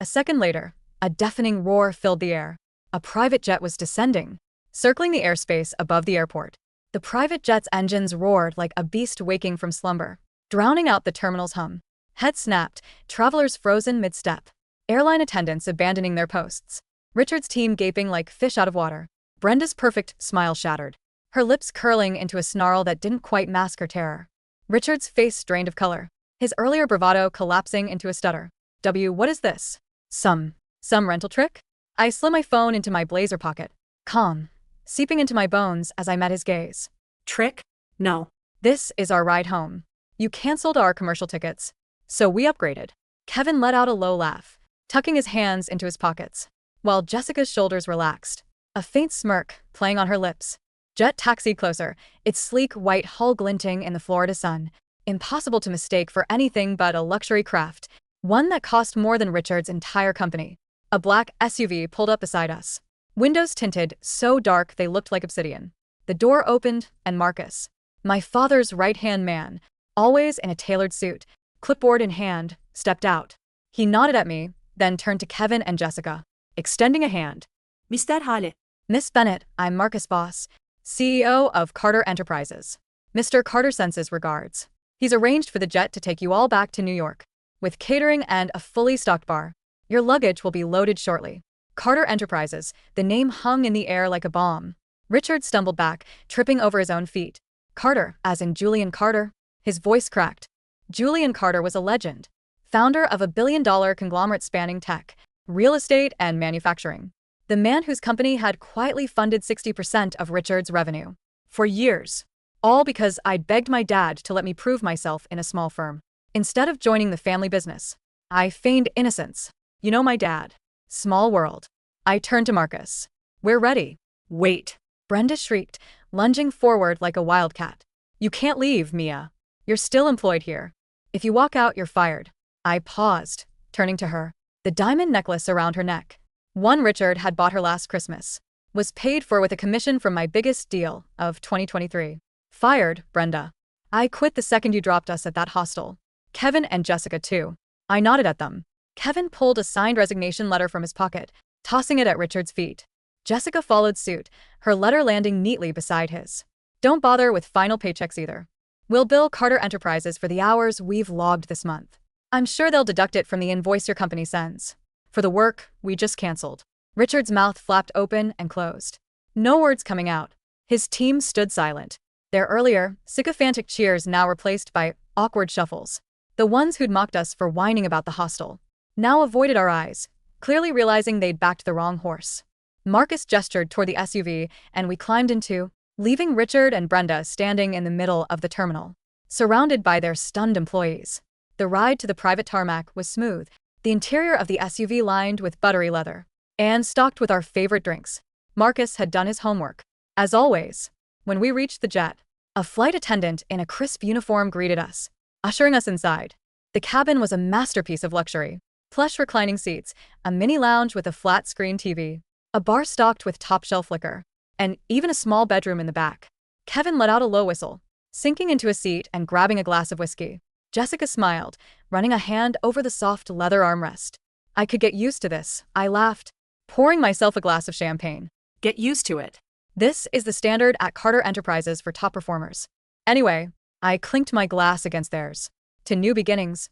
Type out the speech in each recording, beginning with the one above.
A second later, a deafening roar filled the air. A private jet was descending, circling the airspace above the airport. The private jet's engines roared like a beast waking from slumber, drowning out the terminal's hum. Heads snapped, travelers frozen mid-step. Airline attendants abandoning their posts. Richard's team gaping like fish out of water. Brenda's perfect smile shattered, her lips curling into a snarl that didn't quite mask her terror. Richard's face drained of color, his earlier bravado collapsing into a stutter. What is this? Some rental trick? I slid my phone into my blazer pocket, calm, seeping into my bones as I met his gaze. Trick? No. This is our ride home. You canceled our commercial tickets, so we upgraded. Kevin let out a low laugh, tucking his hands into his pockets, while Jessica's shoulders relaxed, a faint smirk playing on her lips. Jet taxied closer, its sleek white hull glinting in the Florida sun, impossible to mistake for anything but a luxury craft, one that cost more than Richard's entire company. A black SUV pulled up beside us, windows tinted so dark they looked like obsidian. The door opened, and Marcus, my father's right-hand man, always in a tailored suit, clipboard in hand, stepped out. He nodded at me, then turned to Kevin and Jessica, extending a hand. Mr. Hale. Miss Bennett, I'm Marcus Boss, CEO of Carter Enterprises. Mr. Carter sends his regards. He's arranged for the jet to take you all back to New York, with catering and a fully stocked bar. Your luggage will be loaded shortly. Carter Enterprises, the name hung in the air like a bomb. Richard stumbled back, tripping over his own feet. Carter, as in Julian Carter? His voice cracked. Julian Carter was a legend, founder of a billion-dollar conglomerate spanning tech, real estate, and manufacturing. The man whose company had quietly funded 60% of Richard's revenue. For years. All because I'd begged my dad to let me prove myself in a small firm. Instead of joining the family business, I feigned innocence. You know my dad. Small world. I turned to Marcus. We're ready. Wait. Brenda shrieked, lunging forward like a wildcat. You can't leave, Mia. You're still employed here. If you walk out, you're fired. I paused, turning to her. The diamond necklace around her neck, one Richard had bought her last Christmas, was paid for with a commission from my biggest deal of 2023. Fired, Brenda. I quit the second you dropped us at that hostel. Kevin and Jessica too. I nodded at them. Kevin pulled a signed resignation letter from his pocket, tossing it at Richard's feet. Jessica followed suit, her letter landing neatly beside his. Don't bother with final paychecks either. We'll bill Carter Enterprises for the hours we've logged this month. I'm sure they'll deduct it from the invoice your company sends. For the work we just canceled. Richard's mouth flapped open and closed. No words coming out. His team stood silent. Their earlier, sycophantic cheers now replaced by awkward shuffles. The ones who'd mocked us for whining about the hostel now avoided our eyes, clearly realizing they'd backed the wrong horse. Marcus gestured toward the SUV, and we climbed into, leaving Richard and Brenda standing in the middle of the terminal, surrounded by their stunned employees. The ride to the private tarmac was smooth, the interior of the SUV lined with buttery leather, and stocked with our favorite drinks. Marcus had done his homework. As always, when we reached the jet, a flight attendant in a crisp uniform greeted us, ushering us inside. The cabin was a masterpiece of luxury. Plush reclining seats, a mini lounge with a flat-screen TV, a bar stocked with top-shelf liquor, and even a small bedroom in the back. Kevin let out a low whistle, sinking into a seat and grabbing a glass of whiskey. Jessica smiled, running a hand over the soft leather armrest. I could get used to this, I laughed, pouring myself a glass of champagne. Get used to it. This is the standard at Carter Enterprises for top performers. Anyway, I clinked my glass against theirs. To new beginnings,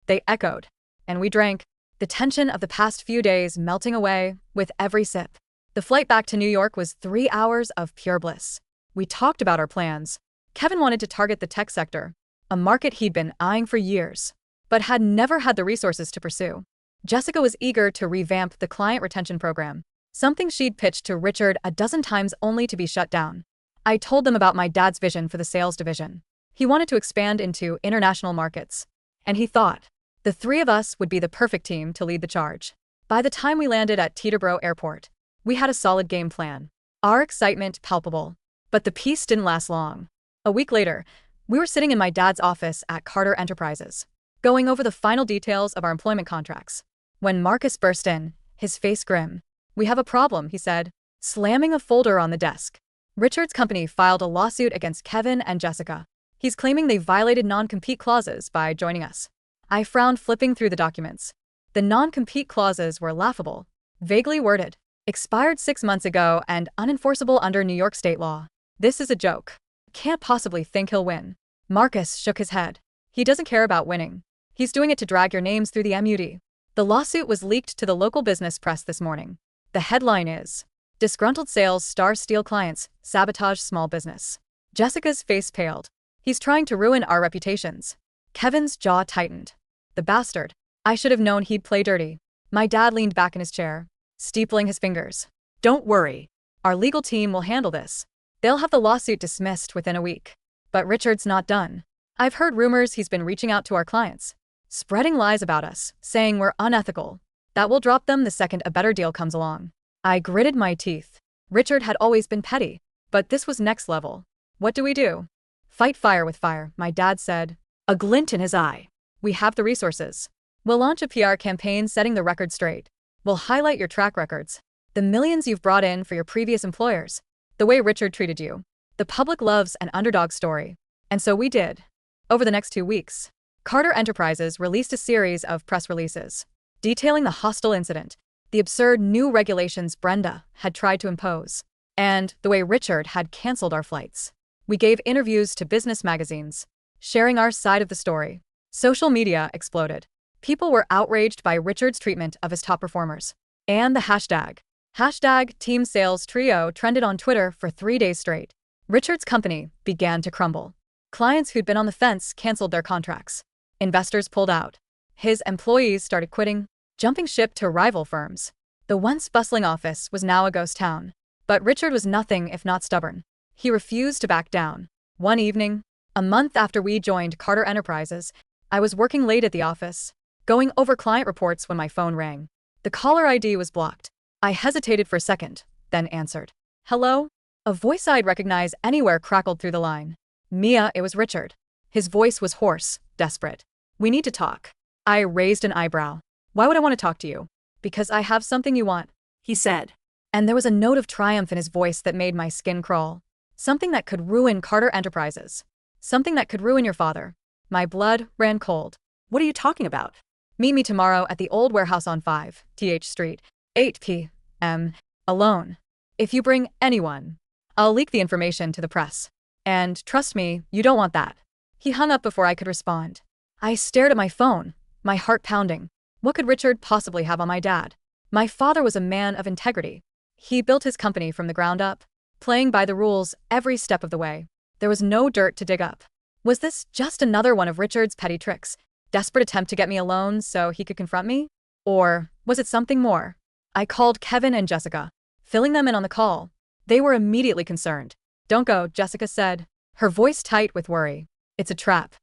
they echoed. And we drank, the tension of the past few days melting away with every sip. The flight back to New York was 3 hours of pure bliss. We talked about our plans. Kevin wanted to target the tech sector, a market he'd been eyeing for years, but had never had the resources to pursue. Jessica was eager to revamp the client retention program, something she'd pitched to Richard a dozen times only to be shut down. I told them about my dad's vision for the sales division. He wanted to expand into international markets, and he thought the three of us would be the perfect team to lead the charge. By the time we landed at Teterboro Airport, we had a solid game plan, our excitement palpable. But the peace didn't last long. A week later, we were sitting in my dad's office at Carter Enterprises, going over the final details of our employment contracts, when Marcus burst in, his face grim. We have a problem, he said, slamming a folder on the desk. Richard's company filed a lawsuit against Kevin and Jessica. He's claiming they violated non-compete clauses by joining us. I frowned, flipping through the documents. The non-compete clauses were laughable, vaguely worded, expired 6 months ago and unenforceable under New York state law. This is a joke. Can't possibly think he'll win. Marcus shook his head. He doesn't care about winning. He's doing it to drag your names through the MUD. The lawsuit was leaked to the local business press this morning. The headline is, Disgruntled Sales Star Steel Clients Sabotage Small Business. Jessica's face paled. He's trying to ruin our reputations. Kevin's jaw tightened. The bastard. I should have known he'd play dirty. My dad leaned back in his chair, steepling his fingers. Don't worry. Our legal team will handle this. They'll have the lawsuit dismissed within a week. But Richard's not done. I've heard rumors he's been reaching out to our clients, spreading lies about us, saying we're unethical. That will drop them the second a better deal comes along. I gritted my teeth. Richard had always been petty, but this was next level. What do we do? Fight fire with fire, my dad said, A glint in his eye. We have the resources. We'll launch a PR campaign setting the record straight. We'll highlight your track records, the millions you've brought in for your previous employers, the way Richard treated you. The public loves an underdog story. And so we did. Over the next 2 weeks, Carter Enterprises released a series of press releases detailing the hostile incident, the absurd new regulations Brenda had tried to impose, and the way Richard had canceled our flights. We gave interviews to business magazines, sharing our side of the story. Social media exploded. People were outraged by Richard's treatment of his top performers. And the hashtag Team Sales Trio trended on Twitter for 3 days straight. Richard's company began to crumble. Clients who'd been on the fence canceled their contracts. Investors pulled out. His employees started quitting, jumping ship to rival firms. The once bustling office was now a ghost town. But Richard was nothing if not stubborn. He refused to back down. One evening, a month after we joined Carter Enterprises, I was working late at the office, going over client reports when my phone rang. The caller ID was blocked. I hesitated for a second, then answered. Hello? A voice I'd recognize anywhere crackled through the line. Mia, it was Richard. His voice was hoarse, desperate. We need to talk. I raised an eyebrow. Why would I want to talk to you? Because I have something you want, He said. and there was a note of triumph in his voice that made my skin crawl. Something that could ruin Carter Enterprises. Something that could ruin your father. My blood ran cold. What are you talking about? Meet me tomorrow at the old warehouse on 5th Street, 8 p.m., alone. If you bring anyone, I'll leak the information to the press. And trust me, you don't want that. He hung up before I could respond. I stared at my phone, my heart pounding. What could Richard possibly have on my dad? My father was a man of integrity. He built his company from the ground up, playing by the rules every step of the way. There was no dirt to dig up. Was this just another one of Richard's petty tricks? Desperate attempt to get me alone so he could confront me? Or was it something more? I called Kevin and Jessica, filling them in on the call. They were immediately concerned. Don't go, Jessica said, her voice tight with worry. It's a trap.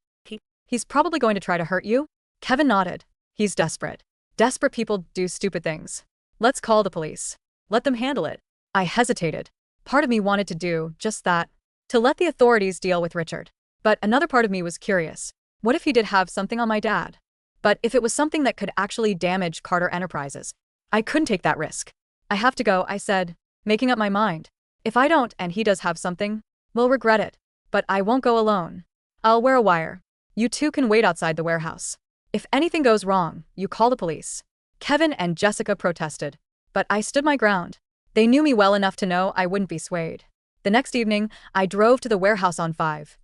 He's probably going to try to hurt you? Kevin nodded. He's desperate. Desperate people do stupid things. Let's call the police. Let them handle it. I hesitated. Part of me wanted to do just that, to let the authorities deal with Richard. But another part of me was curious. What if he did have something on my dad? But if it was something that could actually damage Carter Enterprises, I couldn't take that risk. I have to go, I said, making up my mind. If I don't and he does have something, we'll regret it. But I won't go alone. I'll wear a wire. You two can wait outside the warehouse. If anything goes wrong, you call the police. Kevin and Jessica protested, but I stood my ground. They knew me well enough to know I wouldn't be swayed. The next evening, I drove to the warehouse on 5th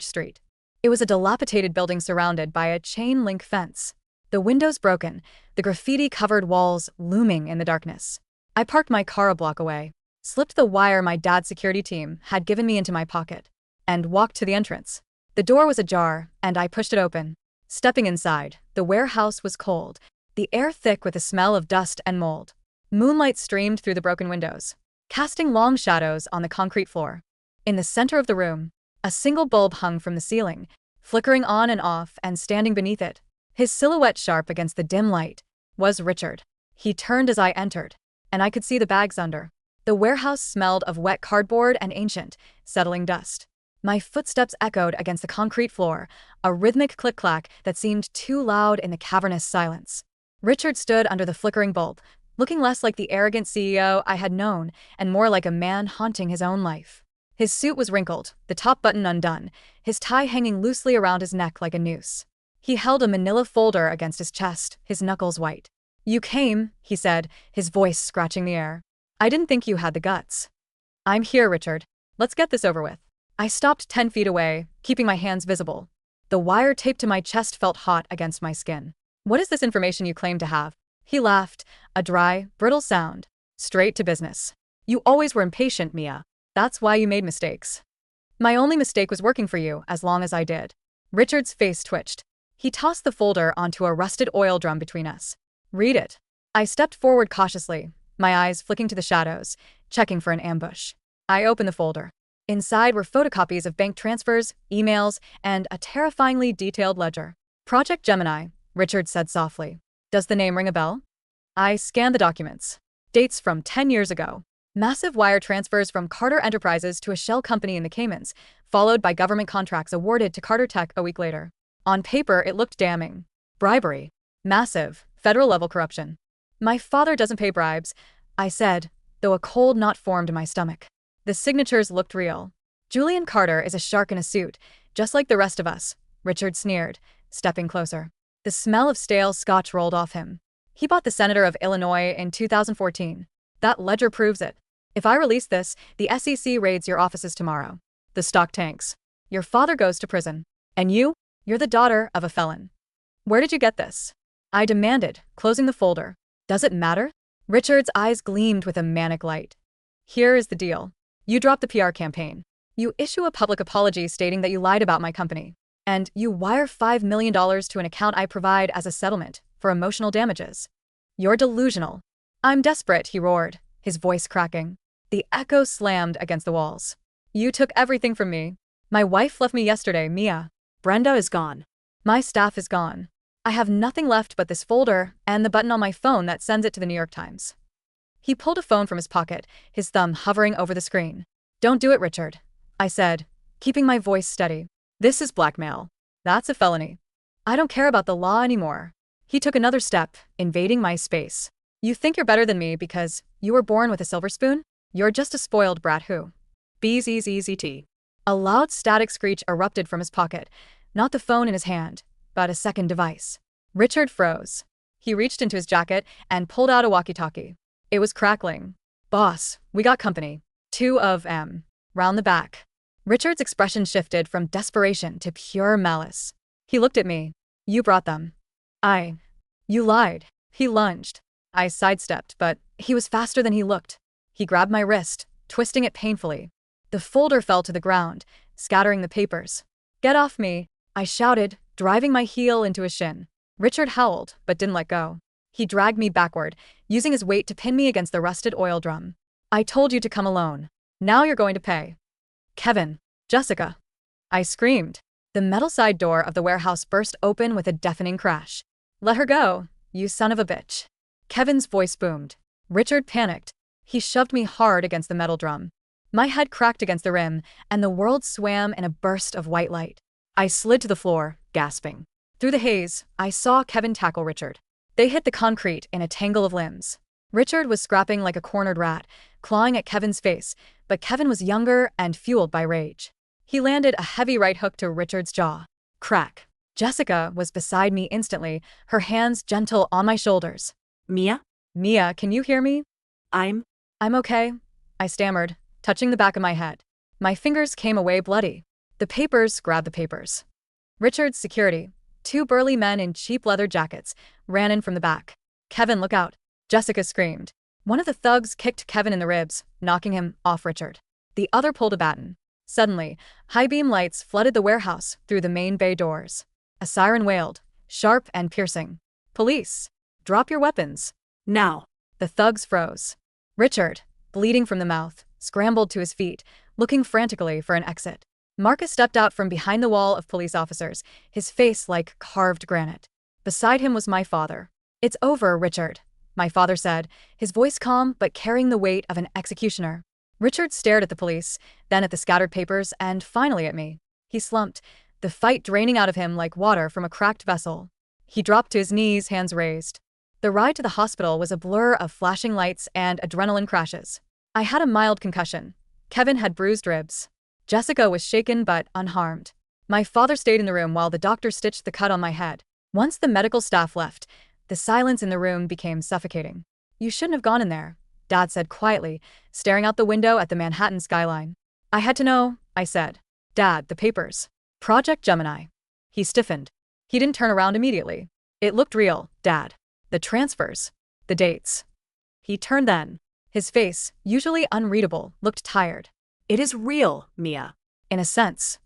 Street. It was a dilapidated building surrounded by a chain-link fence. The windows broken, the graffiti-covered walls looming in the darkness. I parked my car a block away, slipped the wire my dad's security team had given me into my pocket, and walked to the entrance. The door was ajar, and I pushed it open. Stepping inside, the warehouse was cold, the air thick with the smell of dust and mold. Moonlight streamed through the broken windows, casting long shadows on the concrete floor. In the center of the room, a single bulb hung from the ceiling, flickering on and off and standing beneath it. His silhouette sharp against the dim light was Richard. He turned as I entered, and I could see the bags under. The warehouse smelled of wet cardboard and ancient, settling dust. My footsteps echoed against the concrete floor, a rhythmic click-clack that seemed too loud in the cavernous silence. Richard stood under the flickering bulb, looking less like the arrogant CEO I had known and more like a man haunting his own life. His suit was wrinkled, the top button undone, his tie hanging loosely around his neck like a noose. He held a manila folder against his chest, his knuckles white. You came, he said, his voice scratching the air. I didn't think you had the guts. I'm here, Richard. Let's get this over with. I stopped 10 feet away, keeping my hands visible. The wire taped to my chest felt hot against my skin. What is this information you claim to have? He laughed, a dry, brittle sound. Straight to business. You always were impatient, Mia. That's why you made mistakes. My only mistake was working for you as long as I did. Richard's face twitched. He tossed the folder onto a rusted oil drum between us. Read it. I stepped forward cautiously, my eyes flicking to the shadows, checking for an ambush. I opened the folder. Inside were photocopies of bank transfers, emails, and a terrifyingly detailed ledger. Project Gemini, Richard said softly. Does the name ring a bell? I scanned the documents. Dates from 10 years ago. Massive wire transfers from Carter Enterprises to a shell company in the Caymans, followed by government contracts awarded to Carter Tech a week later. On paper, it looked damning. Bribery. Massive, federal-level corruption. My father doesn't pay bribes, I said, though a cold knot formed in my stomach. The signatures looked real. Julian Carter is a shark in a suit, just like the rest of us, Richard sneered, stepping closer. The smell of stale scotch rolled off him. He bought the senator of Illinois in 2014. That ledger proves it. If I release this, the SEC raids your offices tomorrow. The stock tanks. Your father goes to prison. And you're the daughter of a felon. Where did you get this? I demanded, closing the folder. Does it matter? Richard's eyes gleamed with a manic light. Here is the deal. You drop the PR campaign. You issue a public apology stating that you lied about my company. And you wire $5 million to an account I provide as a settlement for emotional damages. You're delusional. I'm desperate, he roared, his voice cracking. The echo slammed against the walls. You took everything from me. My wife left me yesterday, Mia. Brenda is gone. My staff is gone. I have nothing left but this folder and the button on my phone that sends it to the New York Times. He pulled a phone from his pocket, his thumb hovering over the screen. Don't do it, Richard, I said, keeping my voice steady. This is blackmail. That's a felony. I don't care about the law anymore. He took another step, invading my space. You think you're better than me because you were born with a silver spoon? You're just a spoiled brat who. BZZZT. A loud static screech erupted from his pocket, not the phone in his hand, but a second device. Richard froze. He reached into his jacket and pulled out a walkie-talkie. It was crackling. Boss, we got company. 2 of 'em. Round the back. Richard's expression shifted from desperation to pure malice. He looked at me. You brought them. You lied. He lunged. I sidestepped, but he was faster than he looked. He grabbed my wrist, twisting it painfully. The folder fell to the ground, scattering the papers. Get off me, I shouted, driving my heel into his shin. Richard howled, but didn't let go. He dragged me backward, using his weight to pin me against the rusted oil drum. I told you to come alone. Now you're going to pay. Kevin. Jessica. I screamed. The metal side door of the warehouse burst open with a deafening crash. Let her go, you son of a bitch. Kevin's voice boomed. Richard panicked. He shoved me hard against the metal drum. My head cracked against the rim, and the world swam in a burst of white light. I slid to the floor, gasping. Through the haze, I saw Kevin tackle Richard. They hit the concrete in a tangle of limbs. Richard was scrapping like a cornered rat, clawing at Kevin's face, but Kevin was younger and fueled by rage. He landed a heavy right hook to Richard's jaw. Crack. Jessica was beside me instantly, her hands gentle on my shoulders. Mia? Mia, can you hear me? I'm okay, I stammered, touching the back of my head. My fingers came away bloody. The papers grabbed the papers. Richard's security, 2 burly men in cheap leather jackets, ran in from the back. Kevin, look out. Jessica screamed. One of the thugs kicked Kevin in the ribs, knocking him off Richard. The other pulled a baton. Suddenly, high-beam lights flooded the warehouse through the main bay doors. A siren wailed, sharp and piercing. Police! Drop your weapons. now. The thugs froze. Richard, bleeding from the mouth, scrambled to his feet, looking frantically for an exit. Marcus stepped out from behind the wall of police officers, his face like carved granite. Beside him was my father. It's over, Richard, my father said, his voice calm but carrying the weight of an executioner. Richard stared at the police, then at the scattered papers, and finally at me. He slumped, the fight draining out of him like water from a cracked vessel. He dropped to his knees, hands raised. The ride to the hospital was a blur of flashing lights and adrenaline crashes. I had a mild concussion. Kevin had bruised ribs. Jessica was shaken but unharmed. My father stayed in the room while the doctor stitched the cut on my head. Once the medical staff left, The silence in the room became suffocating. "You shouldn't have gone in there," Dad said quietly, staring out the window at the Manhattan skyline. "I had to know," I said. "Dad, the papers. Project Gemini." He stiffened. He didn't turn around immediately. "It looked real, Dad. The transfers. The dates." He turned then. His face, usually unreadable, looked tired. It is real, Mia. In a sense.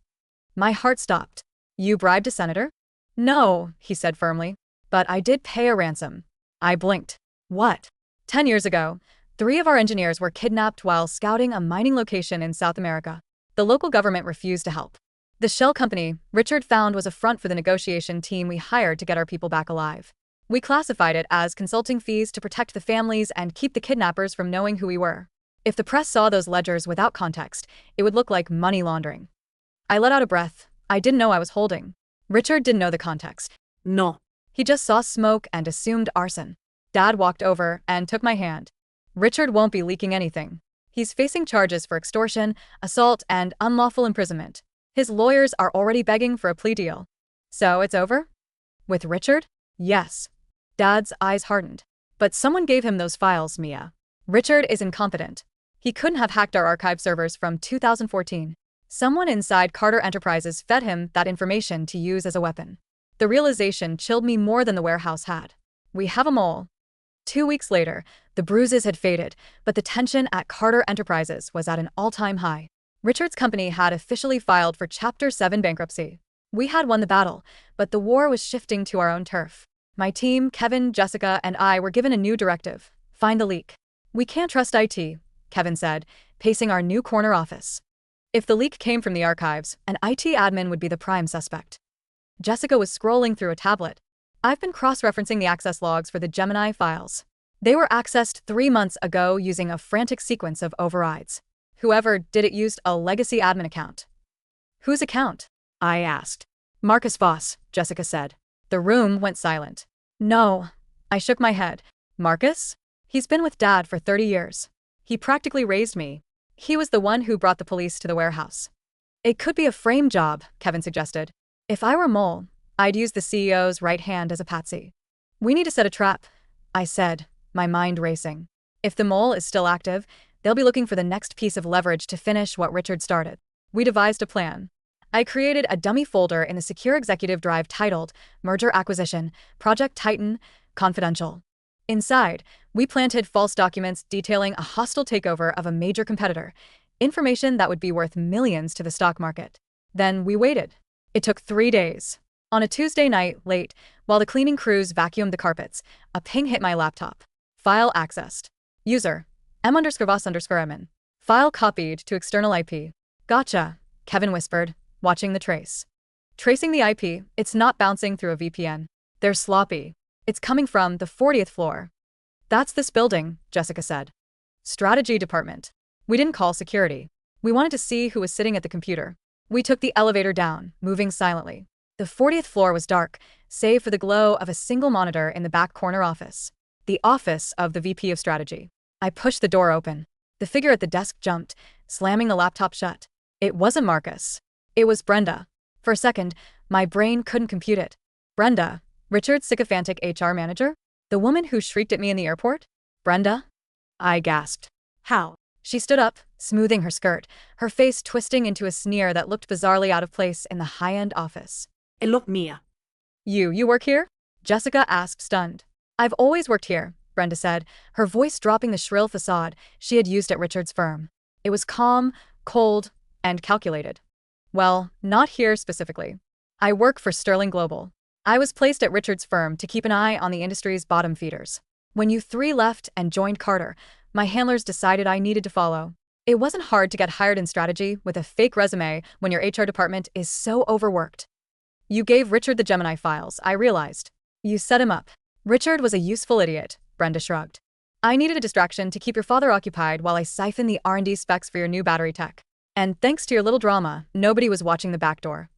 My heart stopped. "You bribed a senator?" "No," he said firmly. "But I did pay a ransom." I blinked. "What?" 10 years ago, 3 of our engineers were kidnapped while scouting a mining location in South America. The local government refused to help. The shell company Richard found was a front for the negotiation team we hired to get our people back alive. We classified it as consulting fees to protect the families and keep the kidnappers from knowing who we were. If the press saw those ledgers without context, it would look like money laundering. I let out a breath. I didn't know I was holding. Richard didn't know the context. No. He just saw smoke and assumed arson. Dad walked over and took my hand. "Richard won't be leaking anything. He's facing charges for extortion, assault, and unlawful imprisonment. His lawyers are already begging for a plea deal." "So it's over?" "With Richard?" "Yes." Dad's eyes hardened. "But someone gave him those files, Mia. Richard is incompetent. He couldn't have hacked our archive servers from 2014. Someone inside Carter Enterprises fed him that information to use as a weapon." The realization chilled me more than the warehouse had. "We have a mole." 2 weeks later, the bruises had faded, but the tension at Carter Enterprises was at an all-time high. Richard's company had officially filed for Chapter 7 bankruptcy. We had won the battle, but the war was shifting to our own turf. My team, Kevin, Jessica, and I were given a new directive: find the leak. "We can't trust IT," Kevin said, pacing our new corner office. "If the leak came from the archives, an IT admin would be the prime suspect." Jessica was scrolling through a tablet. "I've been cross-referencing the access logs for the Gemini files. They were accessed 3 months ago using a frantic sequence of overrides. Whoever did it used a legacy admin account." "Whose account?" I asked. "Marcus Voss," Jessica said. The room went silent. "No." I shook my head. "Marcus? He's been with Dad for 30 years. He practically raised me. He was the one who brought the police to the warehouse." "It could be a frame job," Kevin suggested. "If I were Mole, I'd use the CEO's right hand as a patsy." "We need to set a trap," I said, my mind racing. "If the Mole is still active, they'll be looking for the next piece of leverage to finish what Richard started." We devised a plan. I created a dummy folder in the secure executive drive titled Merger Acquisition, Project Titan, Confidential. Inside, we planted false documents detailing a hostile takeover of a major competitor, information that would be worth millions to the stock market. Then we waited. It took 3 days. On a Tuesday night, late, while the cleaning crews vacuumed the carpets, a ping hit my laptop. File accessed. User, M_Voss_MN. File copied to external IP. "Gotcha," Kevin whispered, watching the trace. "Tracing the IP, it's not bouncing through a VPN. They're sloppy. It's coming from the 40th floor." "That's this building," Jessica said. "Strategy department." We didn't call security. We wanted to see who was sitting at the computer. We took the elevator down, moving silently. The 40th floor was dark, save for the glow of a single monitor in the back corner office. The office of the VP of Strategy. I pushed the door open. The figure at the desk jumped, slamming the laptop shut. It wasn't Marcus. It was Brenda. For a second, my brain couldn't compute it. Brenda, Richard's sycophantic HR manager? The woman who shrieked at me in the airport? Brenda? I gasped. How? She stood up, smoothing her skirt, her face twisting into a sneer that looked bizarrely out of place in the high-end office. Look, Mia. You work here?" Jessica asked, stunned. "I've always worked here," Brenda said, her voice dropping the shrill facade she had used at Richard's firm. It was calm, cold, and calculated. "Well, not here specifically. I work for Sterling Global. I was placed at Richard's firm to keep an eye on the industry's bottom feeders. When you 3 left and joined Carter, my handlers decided I needed to follow. It wasn't hard to get hired in strategy with a fake resume when your HR department is so overworked." "You gave Richard the Gemini files, I realized. You set him up." "Richard was a useful idiot," Brenda shrugged. "I needed a distraction to keep your father occupied while I siphoned the R&D specs for your new battery tech. And thanks to your little drama, nobody was watching the back door."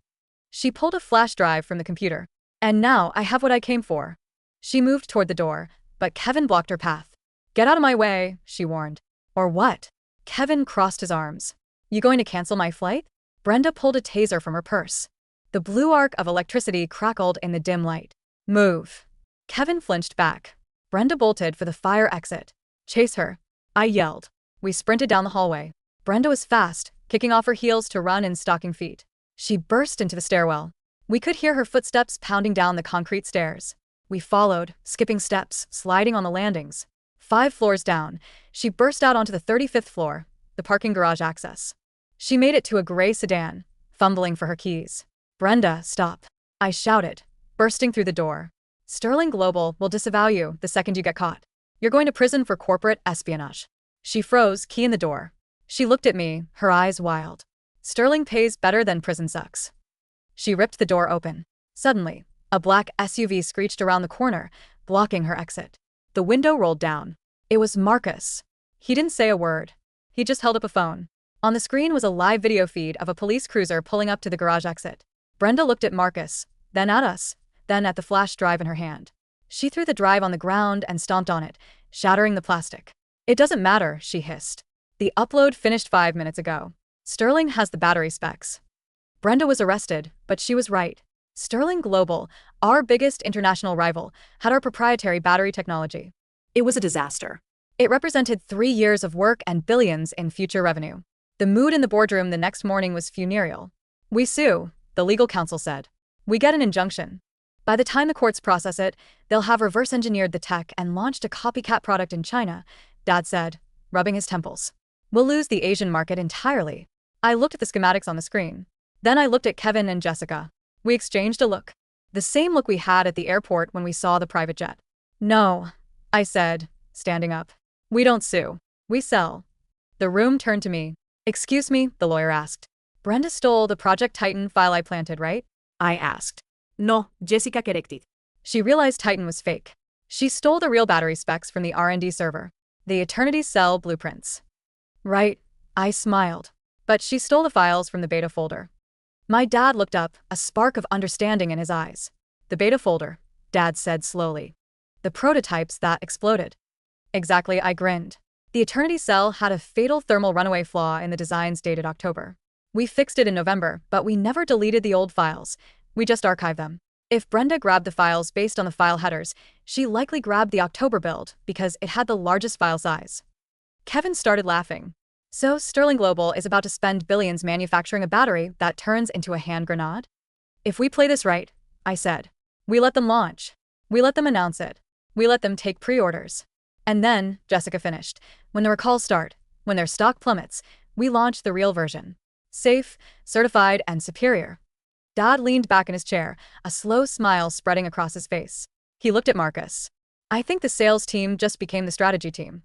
She pulled a flash drive from the computer. "And now I have what I came for." She moved toward the door, but Kevin blocked her path. "Get out of my way," she warned. "Or what?" Kevin crossed his arms. "You going to cancel my flight?" Brenda pulled a taser from her purse. The blue arc of electricity crackled in the dim light. "Move." Kevin flinched back. Brenda bolted for the fire exit. Chase her, I yelled. We sprinted down the hallway. Brenda was fast, kicking off her heels to run in stocking feet. She burst into the stairwell. We could hear her footsteps pounding down the concrete stairs. We followed, skipping steps, sliding on the landings. 5 floors down, she burst out onto the 35th floor, the parking garage access. She made it to a gray sedan, fumbling for her keys. Brenda, stop, I shouted, bursting through the door. Sterling Global will disavow you the second you get caught. You're going to prison for corporate espionage. She froze, key in the door. She looked at me, her eyes wild. Sterling pays better than prison sucks. She ripped the door open. Suddenly, a black SUV screeched around the corner, blocking her exit. The window rolled down. It was Marcus. He didn't say a word. He just held up a phone. On the screen was a live video feed of a police cruiser pulling up to the garage exit. Brenda looked at Marcus, then at us, then at the flash drive in her hand. She threw the drive on the ground and stomped on it, shattering the plastic. It doesn't matter, she hissed. The upload finished 5 minutes ago. Sterling has the battery specs. Brenda was arrested, but she was right. Sterling Global, our biggest international rival, had our proprietary battery technology. It was a disaster. It represented 3 years of work and billions in future revenue. The mood in the boardroom the next morning was funereal. We sue, the legal counsel said. We get an injunction. By the time the courts process it, they'll have reverse engineered the tech and launched a copycat product in China, Dad said, rubbing his temples. We'll lose the Asian market entirely. I looked at the schematics on the screen. Then I looked at Kevin and Jessica. We exchanged a look. The same look we had at the airport when we saw the private jet. No, I said, standing up. We don't sue. We sell. The room turned to me. Excuse me, the lawyer asked. Brenda stole the Project Titan file I planted, right? I asked. No, Jessica corrected. She realized Titan was fake. She stole the real battery specs from the R&D server. The Eternity Cell blueprints. Right, I smiled. But she stole the files from the beta folder. My dad looked up, a spark of understanding in his eyes. The beta folder, Dad said slowly. The prototypes that exploded. Exactly, I grinned. The Eternity Cell had a fatal thermal runaway flaw in the designs dated October. We fixed it in November, but we never deleted the old files. We just archived them. If Brenda grabbed the files based on the file headers, she likely grabbed the October build because it had the largest file size. Kevin started laughing. So Sterling Global is about to spend billions manufacturing a battery that turns into a hand grenade? If we play this right, I said. We let them launch. We let them announce it. We let them take pre-orders. And then, Jessica finished, when the recalls start, when their stock plummets, we launch the real version. Safe, certified, and superior. Dad leaned back in his chair, a slow smile spreading across his face. He looked at Marcus. I think the sales team just became the strategy team.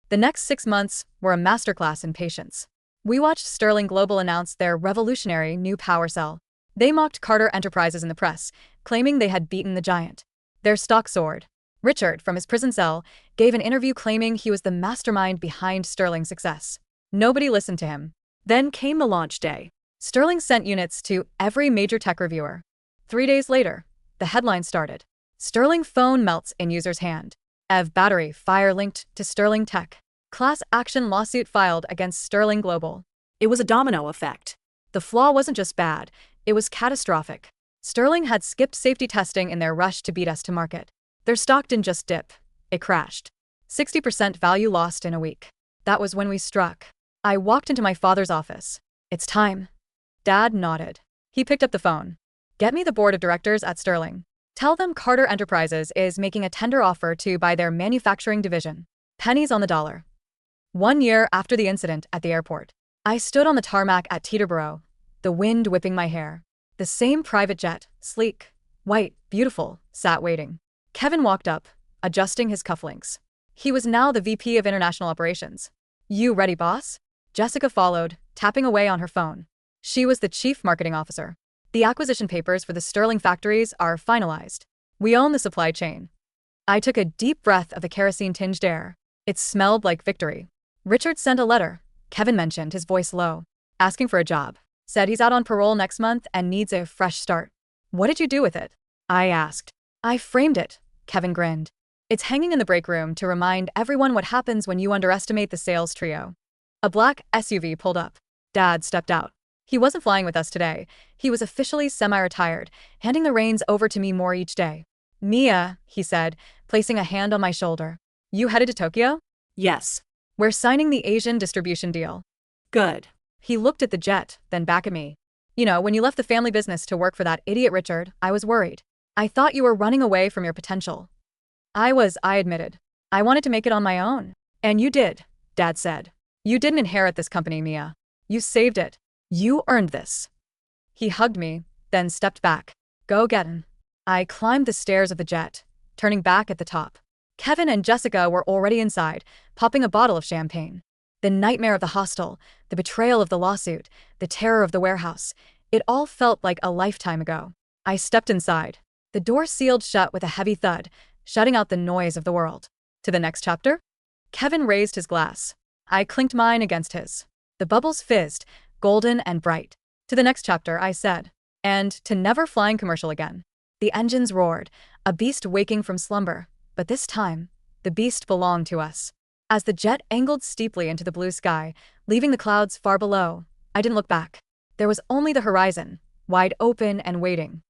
The next 6 months were a masterclass in patience. We watched Sterling Global announce their revolutionary new power cell. They mocked Carter Enterprises in the press, claiming they had beaten the giant. Their stock soared. Richard, from his prison cell, gave an interview claiming he was the mastermind behind Sterling's success. Nobody listened to him. Then came the launch day. Sterling sent units to every major tech reviewer. 3 days later, the headline started. Sterling phone melts in user's hand. EV battery fire linked to Sterling Tech. Class action lawsuit filed against Sterling Global. It was a domino effect. The flaw wasn't just bad, it was catastrophic. Sterling had skipped safety testing in their rush to beat us to market. Their stock didn't just dip, it crashed. 60% value lost in a week. That was when we struck. I walked into my father's office. It's time. Dad nodded. He picked up the phone. Get me the board of directors at Sterling. Tell them Carter Enterprises is making a tender offer to buy their manufacturing division. Pennies on the dollar. 1 year after the incident at the airport, I stood on the tarmac at Teterboro, the wind whipping my hair. The same private jet, sleek, white, beautiful, sat waiting. Kevin walked up, adjusting his cufflinks. He was now the VP of International Operations. You ready, boss? Jessica followed, tapping away on her phone. She was the chief marketing officer. The acquisition papers for the Sterling factories are finalized. We own the supply chain. I took a deep breath of the kerosene-tinged air. It smelled like victory. Richard sent a letter, Kevin mentioned, his voice low, asking for a job. Said he's out on parole next month and needs a fresh start. What did you do with it? I asked. I framed it, Kevin grinned. It's hanging in the break room to remind everyone what happens when you underestimate the sales trio. A black SUV pulled up. Dad stepped out. He wasn't flying with us today. He was officially semi-retired, handing the reins over to me more each day. Mia, he said, placing a hand on my shoulder. You headed to Tokyo? Yes. We're signing the Asian distribution deal. Good. He looked at the jet, then back at me. You know, when you left the family business to work for that idiot Richard, I was worried. I thought you were running away from your potential. I admitted. I wanted to make it on my own. And you did, Dad said. You didn't inherit this company, Mia. You saved it. You earned this. He hugged me, then stepped back. Go get him. I climbed the stairs of the jet, turning back at the top. Kevin and Jessica were already inside, popping a bottle of champagne. The nightmare of the hostel, the betrayal of the lawsuit, the terror of the warehouse. It all felt like a lifetime ago. I stepped inside. The door sealed shut with a heavy thud, shutting out the noise of the world. To the next chapter? Kevin raised his glass. I clinked mine against his. The bubbles fizzed, golden and bright. To the next chapter, I said. And to never flying commercial again. The engines roared, a beast waking from slumber. But this time, the beast belonged to us. As the jet angled steeply into the blue sky, leaving the clouds far below, I didn't look back. There was only the horizon, wide open and waiting.